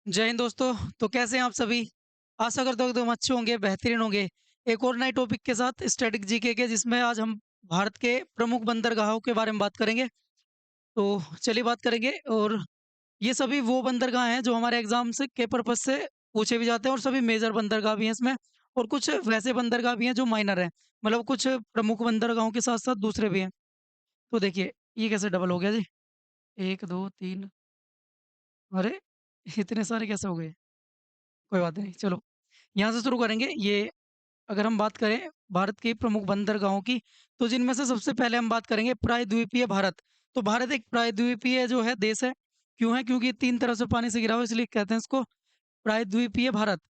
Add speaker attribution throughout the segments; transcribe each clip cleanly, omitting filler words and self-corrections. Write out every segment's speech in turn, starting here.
Speaker 1: जय हिंद दोस्तों। तो कैसे हैं आप सभी? आशा करता हूँ एकदम अच्छे होंगे, बेहतरीन होंगे। एक और नए टॉपिक के साथ स्टैटिक जीके के जिसमें आज हम भारत के प्रमुख बंदरगाहों के बारे में बात करेंगे। तो चलिए बात करेंगे। और ये सभी वो बंदरगाह हैं जो हमारे एग्जाम से के पर्पज से पूछे भी जाते हैं, और सभी मेजर बंदरगाह भी हैं इसमें। और कुछ वैसे बंदरगाह भी हैं जो माइनर हैं, मतलब कुछ प्रमुख बंदरगाहों के साथ साथ दूसरे भी हैं। तो देखिए, ये कैसे डबल हो गया जी? एक दो तीन। अरे, इतने सारे कैसे हो गए? कोई बात नहीं, चलो यहाँ से शुरू करेंगे। ये अगर हम बात करें भारत की प्रमुख बंदरगाहों की, तो जिनमें से सबसे पहले हम बात करेंगे प्रायद्वीपीय भारत। तो भारत एक प्रायद्वीपीय जो है देश है। क्यों है? क्योंकि 3 तरफ से पानी से घिरा हुआ, इसलिए कहते हैं इसको प्रायद्वीपीय भारत।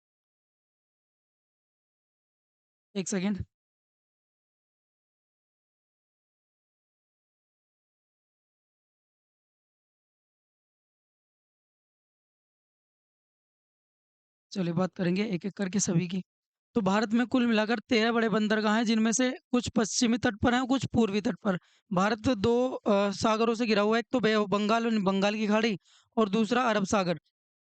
Speaker 1: 1 सेकंड। चलिए बात करेंगे एक-एक करके सभी की। तो भारत में कुल मिलाकर 13 बड़े बंदरगाह हैं, जिनमें से कुछ पश्चिमी तट पर हैं और कुछ पूर्वी तट पर। भारत 2 सागरों से घिरा हुआ है, एक तो बे ऑफ बंगाल बंगाल की खाड़ी, और दूसरा अरब सागर।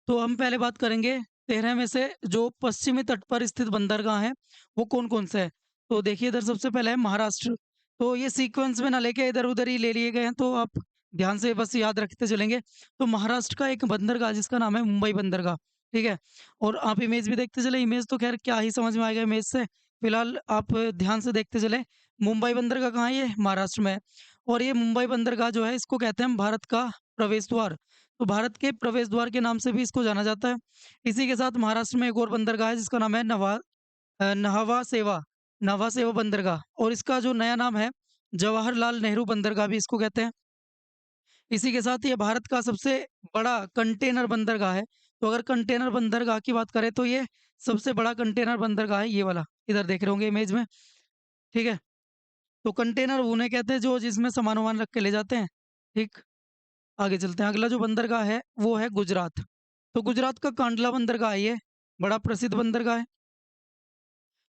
Speaker 1: तो हम पहले बात करेंगे 13 में से जो पश्चिमी तट पर स्थित बंदरगाह हैं, वो कौन-कौन से हैं। तो देखिए, इधर सबसे पहले है महाराष्ट्र। तो ये सीक्वेंस में ना लेके इधर-उधर ही ले लिए गए हैं, तो आप ध्यान से बस याद रखते चलेंगे। तो महाराष्ट्र का एक बंदरगाह जिसका नाम है मुंबई बंदरगाह, ठीक है? और आप इमेज भी देखते चले, इमेज तो ख़ैर क्या ही समझ में आएगा इमेज से। फ़िलहाल आप ध्यान से देखते चलें, मुंबई बंदरगाह कहाँ है? ये महाराष्ट्र में है। और ये मुंबई बंदरगाह जो है, इसको कहते हैं हम भारत का प्रवेश द्वार। तो भारत के प्रवेश द्वार के नाम से भी इसको जाना जाता है। इसी के साथ महाराष्ट्र में एक और बंदरगाह है जिसका नाम है न्हावा शेवा, न्हावा शेवा बंदरगाह, और इसका जो नया नाम है जवाहरलाल नेहरू बंदरगाह भी इसको कहते हैं। इसी के साथ ये भारत का सबसे बड़ा कंटेनर बंदरगाह है। तो अगर कंटेनर बंदरगाह की बात करें, तो ये सबसे बड़ा कंटेनर बंदरगाह है, ये वाला। इधर देख रहे होंगे इमेज में, ठीक है? तो कंटेनर उन्हें कहते हैं जो जिसमें सामान-वामान रख के ले जाते हैं, ठीक? आगे चलते हैं, अगला जो बंदरगाह है वो है गुजरात। तो गुजरात का कांडला बंदरगाह है ये, बड़ा प्रसिद्ध बंदरगाह है।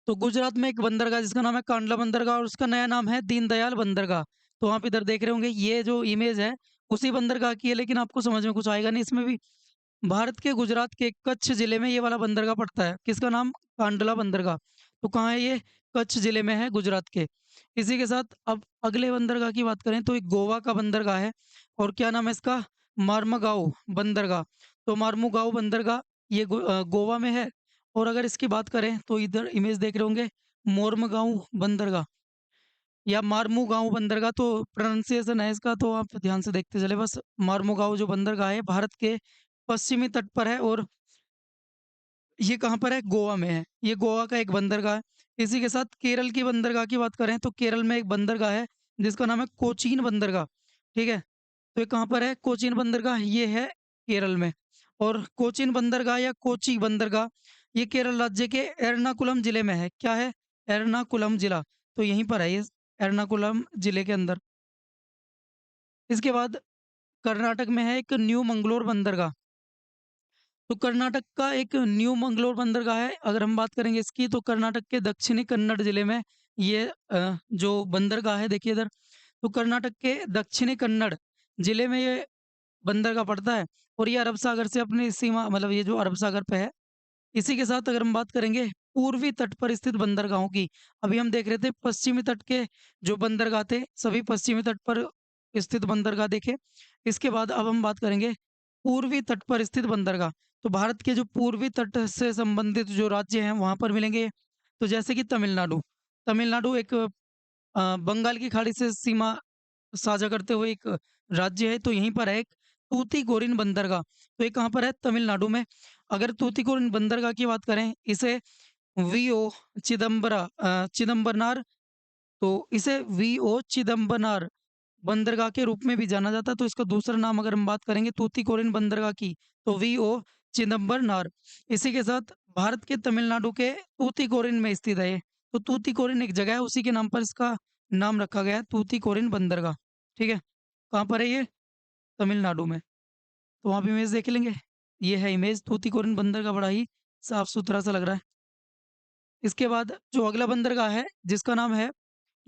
Speaker 1: तो गुजरात में एक बंदरगाह जिसका नाम है कांडला बंदरगाह, और उसका नया नाम है दीनदयाल बंदरगाह। तो आप इधर देख रहे होंगे, ये जो इमेज है उसी बंदरगाह की है, लेकिन आपको समझ में कुछ आएगा नहीं इसमें भी। भारत के गुजरात के कच्छ जिले में ये वाला बंदरगाह पड़ता है। किसका नाम? कांडला बंदरगाह। तो कहाँ है ये? कच्छ जिले में है, गुजरात के। इसी के साथ अब अगले बंदरगाह की बात करें, तो एक गोवा का बंदरगाह है, और क्या नाम है इसका? मार्मगांव बंदरगाह। तो मार्मुगांव बंदरगाह ये गोवा में है। और अगर इसकी बात करें, तो इधर इमेज देख रहे होंगे, मोरमगांव बंदरगाह या मार्मुगांव बंदरगाह। तो प्रोनाउंसिएशन है इसका, तो आप ध्यान से देखते चले बस। मार्मुगांव जो बंदरगाह है भारत के पश्चिमी तट पर है, और ये कहाँ पर है? गोवा में है। ये गोवा का एक बंदरगाह है। इसी के साथ केरल की बंदरगाह की बात करें, तो केरल में एक बंदरगाह है जिसका नाम है कोचीन बंदरगाह, ठीक है? तो ये कहाँ पर है? कोचीन बंदरगाह, ये है केरल में। और कोचीन बंदरगाह या कोची बंदरगाह, ये केरल राज्य के एर्नाकुलम जिले में है। क्या है? एर्नाकुलम जिला। तो यहीं पर है ये, एर्नाकुलम जिले के अंदर। इसके बाद कर्नाटक में है एक न्यू मंगलोर बंदरगाह। तो कर्नाटक का एक न्यू मंगलोर बंदरगाह है। अगर हम बात करेंगे इसकी, तो कर्नाटक के दक्षिणी कन्नड़ जिले में ये जो बंदरगाह है, देखिए इधर। तो कर्नाटक के दक्षिणी कन्नड़ जिले में ये बंदरगाह पड़ता है, और ये अरब सागर से अपनी सीमा, मतलब ये जो अरब सागर पे है। इसी के साथ अगर हम बात करेंगे पूर्वी तट पर स्थित बंदरगाहों की, अभी हम देख रहे थे पश्चिमी तट के जो बंदरगाह थे, सभी पश्चिमी तट पर स्थित बंदरगाह देखे। इसके बाद अब हम बात करेंगे पूर्वी तट पर स्थित बंदरगाह। तो भारत के जो पूर्वी तट से संबंधित जो राज्य हैं वहाँ पर मिलेंगे। तो जैसे कि तमिलनाडु, तमिलनाडु एक बंगाल की खाड़ी से सीमा साझा करते हुए एक राज्य है, तो यहीं पर है एक तूतीकोरिन बंदरगाह। तो ये कहाँ पर है? तमिलनाडु में। अगर तूतीकोरिन बंदरगाह की बात करें, इसे वीओ चिदम्बरनार, तो इसे वीओ चिदम्बरनार बंदरगाह के रूप में भी जाना जाता है। तो इसका दूसरा नाम अगर हम बात करेंगे तूतीकोरिन बंदरगाह की, तो वीओ चिदम्बरनार। इसी के साथ भारत के तमिलनाडु के तूतीकोरिन में स्थित है ये। तो तूतीकोरिन एक जगह है, उसी के नाम पर इसका नाम रखा गया है, तूतीकोरिन बंदरगाह। ठीक है? कहाँ पर है ये? तमिलनाडु में। तो आप इमेज देख लेंगे। ये है इमेज तूतीकोरिन बंदरगाह, बड़ा ही साफ-सुथरा सा लग रहा है। इसके बाद जो अगला बंदरगाह है, जिसका नाम है,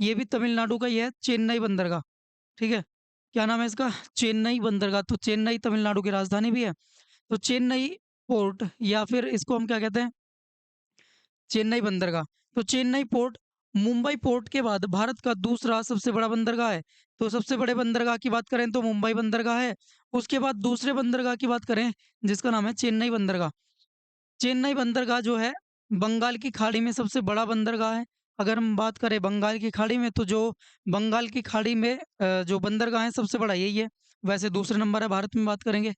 Speaker 1: ये भी तमिलनाडु का ही है, चेन्नई बंदरगाह। ठीक है? क्या नाम है इसका? चेन्नई बंदरगाह। तो चेन्नई तमिलनाडु की राजधानी भी है। तो चेन्नई पोर्ट या फिर इसको हम क्या कहते हैं, चेन्नई बंदरगाह। तो चेन्नई पोर्ट मुंबई पोर्ट के बाद भारत का दूसरा सबसे बड़ा बंदरगाह है। तो सबसे बड़े बंदरगाह की बात करें तो मुंबई बंदरगाह है। उसके बाद दूसरे बंदरगाह की बात करें जिसका नाम है चेन्नई बंदरगाह। चेन्नई बंदरगाह जो है बंगाल की खाड़ी में सबसे बड़ा बंदरगाह है। अगर हम बात करें बंगाल की खाड़ी में तो जो बंगाल की खाड़ी में जो बंदरगाह है सबसे बड़ा यही है। वैसे दूसरे नंबर है भारत में बात करेंगे।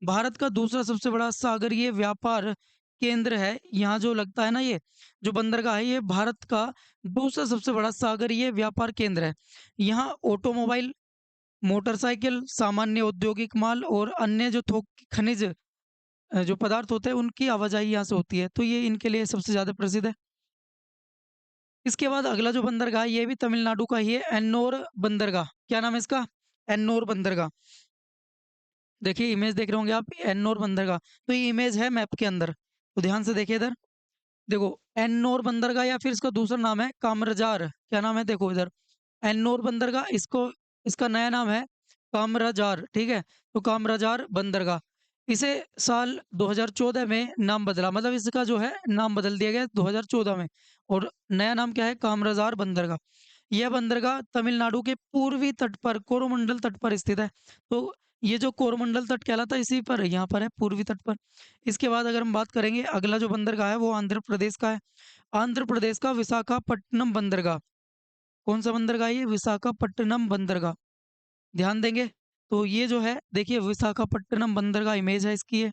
Speaker 1: भारत का दूसरा सबसे बड़ा सागरीय व्यापार केंद्र है। यहाँ जो लगता है ना ये जो बंदरगाह है ये भारत का दूसरा सबसे बड़ा सागरीय व्यापार केंद्र है। यहाँ ऑटोमोबाइल, मोटरसाइकिल, सामान्य औद्योगिक माल और अन्य जो थोक खनिज जो पदार्थ होते हैं उनकी आवाजाही यहाँ से होती है। तो ये इनके लिए सबसे ज़्यादा प्रसिद्ध है। इसके बाद अगला जो बंदरगाह है ये भी तमिलनाडु का ही है, एन्नोर बंदरगाह। क्या नाम है इसका? एन्नोर बंदरगाह। देखिए इमेज देख रहे होंगे आप, एन्नोर बंदरगाह। तो ये इमेज है मैप के अंदर, तो ध्यान से देखिए इधर। देखो एन्नोर बंदरगाह या फिर इसका दूसरा नाम है कामरजार। क्या नाम है देखो इधर, एन्नोर बंदरगाह। इसको इसका नया नाम है कामराजार, ठीक है। तो कामराजार बंदरगाह, इसे साल 2014 में नाम बदला, मतलब इसका जो है नाम बदल दिया गया 2014 में। और नया नाम क्या है? कामराजार बंदरगाह। यह बंदरगाह तमिलनाडु के पूर्वी तट पर कोरोमंडल तट पर स्थित है। तो ये जो कोरोमंडल तट कहलाता है इसी पर यहाँ पर है, पूर्वी तट पर। इसके बाद अगर हम बात करेंगे अगला जो बंदरगाह है वो आंध्र प्रदेश का है। आंध्र प्रदेश का विशाखापट्टनम बंदरगाह। कौन सा बंदरगाह है ये? विशाखापट्टनम बंदरगाह। ध्यान देंगे तो ये जो है देखिए विशाखापट्टनम बंदरगाह इमेज है इसकी है।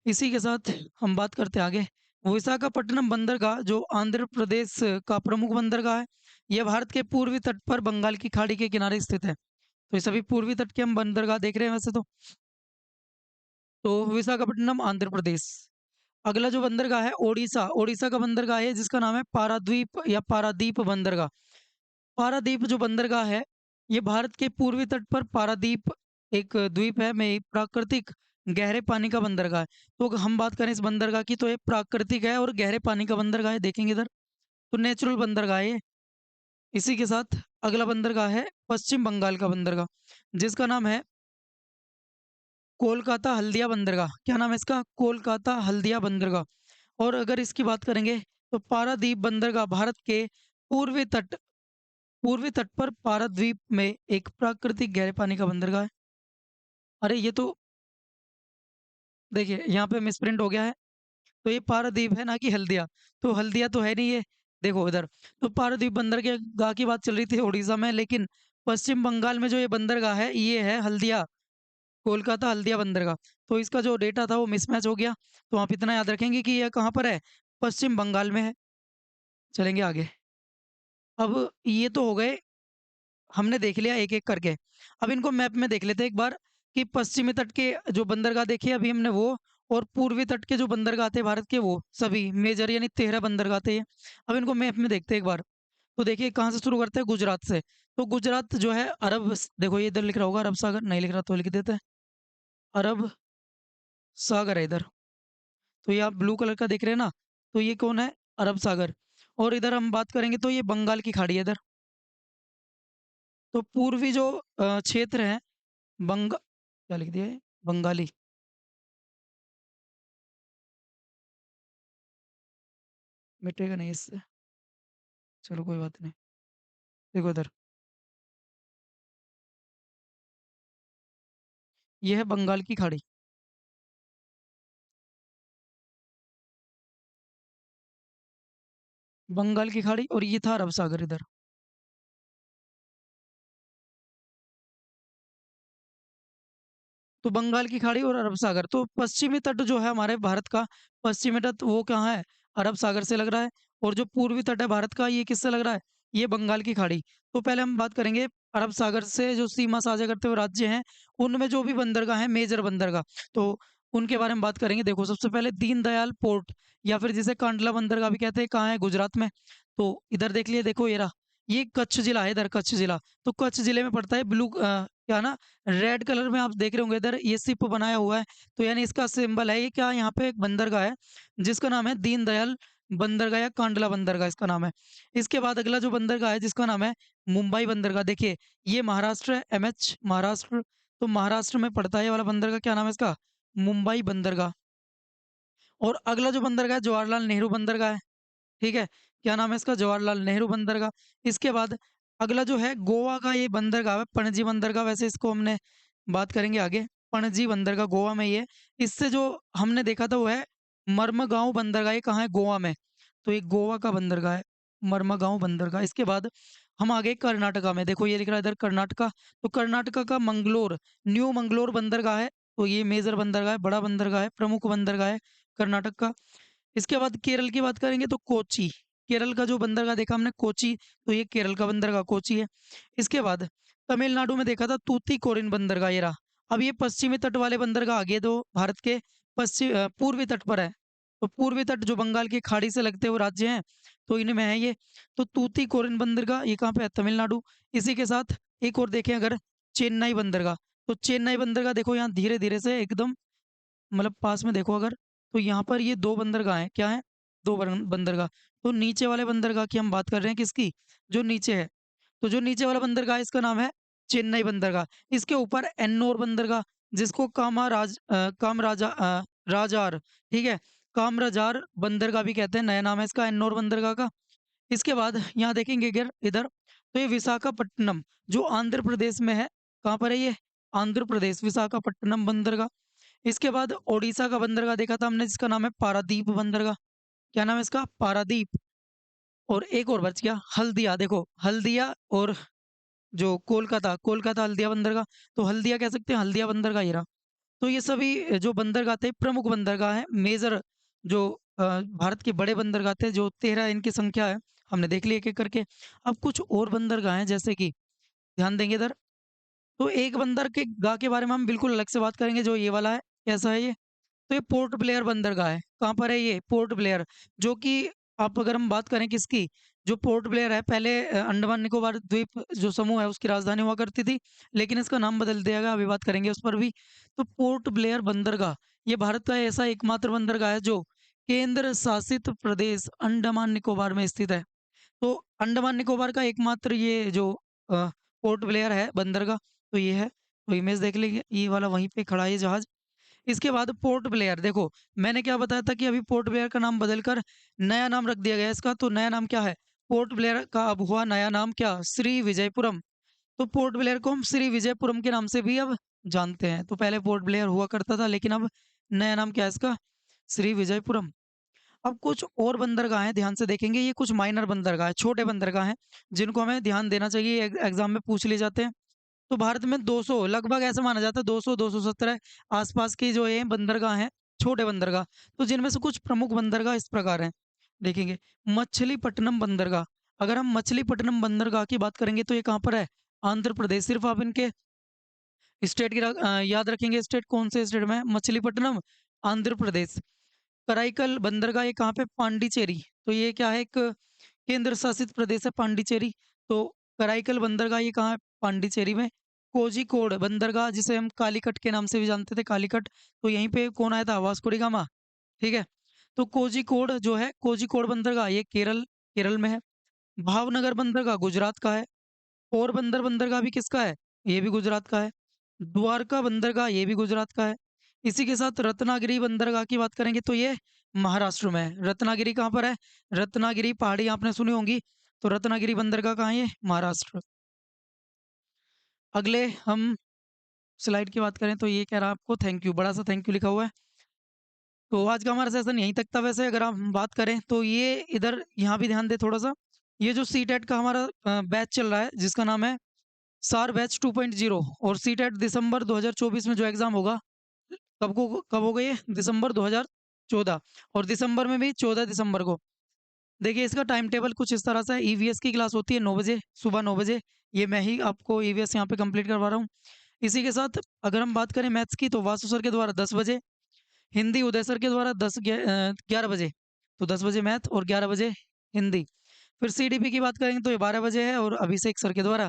Speaker 1: इसी के साथ हम बात करते हैं आगे। विशाखापट्टनम बंदरगाह जो आंध्र प्रदेश का प्रमुख बंदरगाह है, यह भारत के पूर्वी तट पर बंगाल की खाड़ी के किनारे स्थित है। तो ये सभी पूर्वी तट के हम बंदरगाह देख रहे हैं वैसे तो विशाखापट्टनम आंध्र प्रदेश। अगला जो बंदरगाह है ओडिशा। ओडिशा का बंदरगाह है जिसका नाम है पाराद्वीप या पारादीप बंदरगाह। पारादीप जो बंदरगाह है ये भारत के पूर्वी तट पर पारादीप एक द्वीप है में प्राकृतिक गहरे पानी का बंदरगाह है। तो अगर हम बात करें इस बंदरगाह की तो ये प्राकृतिक है और गहरे पानी का बंदरगाह है, देखेंगे इधर। तो नेचुरल बंदरगाह है ये। इसी के साथ अगला बंदरगाह है पश्चिम बंगाल का बंदरगाह जिसका नाम है कोलकाता हल्दिया बंदरगाह। क्या नाम है इसका? कोलकाता हल्दिया बंदरगाह। और अगर इसकी बात करेंगे तो पारादीप बंदरगाह भारत के पूर्वी तट पूर्वी तट पर पाराद्वीप में एक प्राकृतिक गहरे पानी का बंदरगाह है। अरे ये तो देखिए यहाँ पे मिसप्रिंट हो गया है। तो ये पारादीप है ना कि हल्दिया। तो हल्दिया तो है नहीं ये, देखो इधर। तो पारादीप बंदरगाह की बात चल रही थी उड़ीसा में, लेकिन पश्चिम बंगाल में जो ये बंदरगाह है ये है हल्दिया, कोलकाता हल्दिया बंदरगाह। तो इसका जो डेटा था वो मिसमैच हो गया। तो आप इतना याद रखेंगे कि यह कहाँ पर है? पश्चिम बंगाल में है। चलेंगे आगे। अब ये तो हो गए, हमने देख लिया एक एक करके। अब इनको मैप में देख लेते हैं एक बार कि पश्चिमी तट के जो बंदरगाह देखे अभी हमने वो, और पूर्वी तट के जो बंदरगाह थे भारत के वो सभी मेजर यानी 13 बंदरगाह थे ये। अब इनको मैप में देखते हैं एक बार। तो देखिए कहाँ से शुरू करते हैं? गुजरात से। तो गुजरात जो है देखो ये इधर लिख रहा होगा अरब सागर, नहीं लिख रहा तो लिख देते हैं अरब सागर है इधर। तो ये आप ब्लू कलर का देख रहे हैं ना, तो ये कौन है? अरब सागर। और इधर हम बात करेंगे तो ये बंगाल की खाड़ी है इधर। तो पूर्वी जो क्षेत्र है क्या लिख दिया है? बंगाली। मिटेगा नहीं इससे, चलो कोई बात नहीं। देखो इधर, ये है बंगाल की खाड़ी। बंगाल की खाड़ी और ये था अरब सागर इधर। तो बंगाल की खाड़ी और अरब सागर। तो पश्चिमी तट जो है हमारे भारत का, पश्चिमी तट वो कहाँ है? अरब सागर से लग रहा है। और जो पूर्वी तट है भारत का ये किससे लग रहा है? ये बंगाल की खाड़ी। तो पहले हम बात करेंगे अरब सागर से जो सीमा साझा करते हुए राज्य हैं उनमें जो भी बंदरगाह है मेजर बंदरगाह, तो उनके बारे में बात करेंगे। देखो सबसे पहले दीनदयाल पोर्ट या फिर जिसे कांडला बंदरगाह भी कहते हैं, कहाँ है? गुजरात में। तो इधर देख लिए, देखो ये रहा, ये कच्छ जिला है इधर, कच्छ जिला। तो कच्छ जिले में पड़ता है। ब्लू क्या ना, रेड कलर में आप देख रहे होंगे इधर ये शिप बनाया हुआ है। तो यानी इसका सिंबल है ये क्या, यहाँ पे एक बंदरगाह है जिसका नाम है दीनदयाल बंदरगाह या कांडला बंदरगाह इसका नाम है। इसके बाद अगला जो बंदरगाह है जिसका नाम है मुंबई बंदरगाह। देखिए ये महाराष्ट्र है, एमएच महाराष्ट्र। तो महाराष्ट्र में पड़ता है ये वाला बंदरगाह। क्या नाम है इसका? मुंबई बंदरगाह। और अगला जो बंदरगाह है जवाहरलाल नेहरू बंदरगाह है, ठीक है? क्या नाम है इसका? जवाहरलाल नेहरू बंदरगाह। इसके बाद अगला जो है गोवा का ये बंदरगाह है, पणजी बंदरगाह, वैसे इसको हमने बात करेंगे आगे। पणजी बंदरगाह गोवा में ही है। इससे जो हमने देखा था वो है मर्मगाँव बंदरगाह, ये कहाँ है? गोवा में। तो ये गोवा का बंदरगाह है, मर्मगाँव बंदरगाह। इसके बाद हम आ गए कर्नाटका में, देखो ये लिख रहा है इधर कर्नाटका, तो कर्नाटका का मंगलोर, न्यू मंगलोर बंदरगाह है, तो ये मेजर बंदरगाह है, बड़ा बंदरगाह है, प्रमुख बंदरगाह है कर्नाटक का। इसके बाद केरल की बात करेंगे तो कोची, केरल का जो बंदरगाह देखा हमने कोची, तो ये केरल का बंदरगाह कोची है। इसके बाद तमिलनाडु में देखा था तूतीकोरिन बंदरगाह, ये रहा। अब ये पश्चिमी तट वाले बंदरगाह आ गए, तो भारत के पूर्वी तट पर है। तो पूर्वी तट जो बंगाल की खाड़ी से लगते हुए राज्य हैं, तो इनमें है ये। तो तूतीकोरिन बंदरगाह ये कहाँ पे है? तमिलनाडु। इसी के साथ एक और देखें अगर, चेन्नई बंदरगाह, तो चेन्नई बंदरगाह देखो यहाँ धीरे धीरे से एकदम मतलब पास में देखो अगर, तो यहाँ पर ये 2 बंदरगाह हैं, क्या हैं? 2 बंदरगाह। तो नीचे वाले बंदरगाह की हम बात कर रहे हैं, किसकी? जो नीचे है। तो जो नीचे वाला बंदरगाह है इसका नाम है चेन्नई बंदरगाह। इसके ऊपर एन्नोर बंदरगाह, जिसको राजार, ठीक है? कामराजार बंदरगाह भी कहते हैं, नया नाम है इसका एन्नोर बंदरगाह का। इसके बाद यहाँ देखेंगे अगर इधर, तो ये विशाखापट्टनम जो आंध्र प्रदेश में है, कहाँ पर है ये? आंध्र प्रदेश, विशाखापट्टनम बंदरगाह। इसके बाद ओडिशा का बंदरगाह देखा था हमने, जिसका नाम है पारादीप बंदरगाह। क्या नाम है इसका? पारादीप। और एक और बच गया हल्दिया, देखो हल्दिया और जो कोलकाता, कोलकाता हल्दिया बंदरगाह, तो हल्दिया कह सकते हैं, हल्दिया बंदरगाह ये रहा। तो ये सभी जो बंदरगाह थे प्रमुख बंदरगाह हैं, मेजर जो भारत के बड़े बंदरगाह थे, जो 13 इनकी संख्या है, हमने देख ली एक-एक करके। अब कुछ और बंदरगाह हैं, जैसे कि ध्यान देंगे इधर, तो एक बंदर के गाह के बारे में हम बिल्कुल अलग से बात करेंगे, जो ये वाला है। कैसा है ये? तो ये पोर्ट ब्लेयर बंदरगाह है। कहाँ पर है ये? पोर्ट ब्लेयर, जो कि आप अगर हम बात करें किसकी, जो पोर्ट ब्लेयर है पहले अंडमान निकोबार द्वीप जो समूह है उसकी राजधानी हुआ करती थी, लेकिन इसका नाम बदल दिया गया, अभी बात करेंगे उस पर भी। तो पोर्ट ब्लेयर बंदरगाह ये भारत का ऐसा एकमात्र बंदरगाह है जो केंद्र शासित प्रदेश अंडमान निकोबार में स्थित है। तो अंडमान निकोबार का एकमात्र ये जो पोर्ट ब्लेयर है बंदरगाह, तो ये है। तो इमेज देख लीजिए, ये वाला वहीं पे खड़ा है ये जहाज। इसके बाद पोर्ट ब्लेयर, देखो मैंने क्या बताया था कि अभी पोर्ट ब्लेयर का नाम बदलकर नया नाम रख दिया गया है इसका, तो नया नाम क्या है? पोर्ट ब्लेयर का अब हुआ नया नाम क्या? श्री विजयपुरम। तो पोर्ट ब्लेयर को हम श्री विजयपुरम के नाम से भी अब जानते हैं। तो पहले पोर्ट ब्लेयर हुआ करता था, लेकिन अब नया नाम क्या है इसका? श्री विजयपुरम। अब कुछ और बंदरगाह हैं, ध्यान से देखेंगे, ये कुछ माइनर बंदरगाह है, छोटे बंदरगाह हैं, जिनको हमें ध्यान देना चाहिए, एग्जाम में पूछ लिए जाते हैं। तो भारत में 200 लगभग ऐसा माना जाता है, 200 217 आसपास की जो ये बंदरगाह हैं, छोटे बंदरगाह। तो जिनमें से कुछ प्रमुख बंदरगाह इस प्रकार हैं, देखेंगे। मछलीपट्टनम बंदरगाह, अगर हम मछलीपट्टनम बंदरगाह की बात करेंगे तो ये कहाँ पर है? आंध्र प्रदेश। सिर्फ आप इनके स्टेट की याद रखेंगे, स्टेट कौन से स्टेट में है? मछलीपट्टनम आंध्र प्रदेश। कराईकल बंदरगाह ये कहाँ पे? पांडिचेरी। तो ये क्या है? एक केंद्र शासित प्रदेश है पांडिचेरी। तो कराईकल बंदरगाह ये कहाँ है? पांडिचेरी में। कोझिकोड बंदरगाह, जिसे हम कालीकट के नाम से भी जानते थे, कालीकट, तो यहीं पे कौन आया था? वास्को डी गामा, ठीक है। तो कोझिकोड जो है, कोझिकोड बंदरगाह ये केरल, केरल में है। भावनगर बंदरगाह गुजरात का है। पोरबंदर बंदरगाह भी किसका है? ये भी गुजरात का है। द्वारका बंदरगाह ये भी गुजरात का है। इसी के साथ रत्नागिरी बंदरगाह की बात करेंगे तो ये महाराष्ट्र में है। रत्नागिरी कहाँ पर है? रत्नागिरी पहाड़ी आपने सुनी होंगी, तो रत्नागिरी बंदरगाह कहाँ है? ये महाराष्ट्र। अगले हम स्लाइड की बात करें तो ये कह रहा है आपको थैंक यू, बड़ा सा थैंक यू लिखा हुआ है। तो आज का हमारा सेशन यहीं तक था। वैसे अगर हम बात करें तो ये इधर यहाँ भी ध्यान दें थोड़ा सा, ये जो सी टेट का हमारा बैच चल रहा है, जिसका नाम है सार बैच 2.0, और सी टेट दिसंबर 2024 में जो एग्जाम होगा, कब होगा ये? दिसंबर 2014, और दिसंबर में भी 14 दिसंबर को। देखिए इसका टाइम टेबल कुछ इस तरह से है। ईवीएस की क्लास होती है 9 बजे, सुबह 9 बजे। ये मैं ही आपको ईवीएस यहाँ पे कंप्लीट करवा रहा हूँ। इसी के साथ अगर हम बात करें मैथ्स की, तो वासु सर के द्वारा 10 बजे, हिंदी उदय सर के द्वारा 11 बजे। तो 10 बजे मैथ और 11 बजे हिंदी। फिर सीडीपी की बात करेंगे तो ये 12 बजे है, और अभिषेक सर के द्वारा।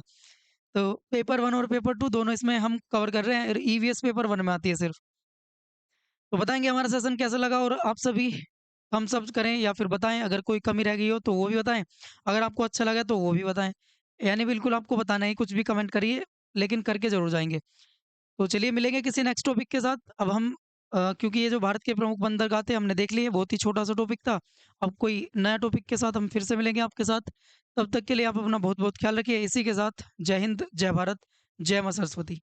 Speaker 1: तो पेपर 1 और पेपर 2 दोनों इसमें हम कवर कर रहे हैं, ईवीएस पेपर 1 में आती है सिर्फ। तो बताएंगे हमारा सेशन कैसा लगा, और आप सभी हम सब करें या फिर बताएं, अगर कोई कमी रह गई हो तो वो भी बताएं, अगर आपको अच्छा लगा तो वो भी बताएं। यानी बिल्कुल आपको बताना है, कुछ भी कमेंट करिए, लेकिन करके जरूर जाएंगे। तो चलिए मिलेंगे किसी नेक्स्ट टॉपिक के साथ। अब हम क्योंकि ये जो भारत के प्रमुख बंदरगाह थे हमने देख लिए, बहुत ही छोटा-सा टॉपिक था। अब कोई नया टॉपिक के साथ हम फिर से मिलेंगे आपके साथ। तब तक के लिए आप अपना बहुत-बहुत ख्याल रखिए। इसी के साथ जय हिंद, जय भारत, जय माँ सरस्वती।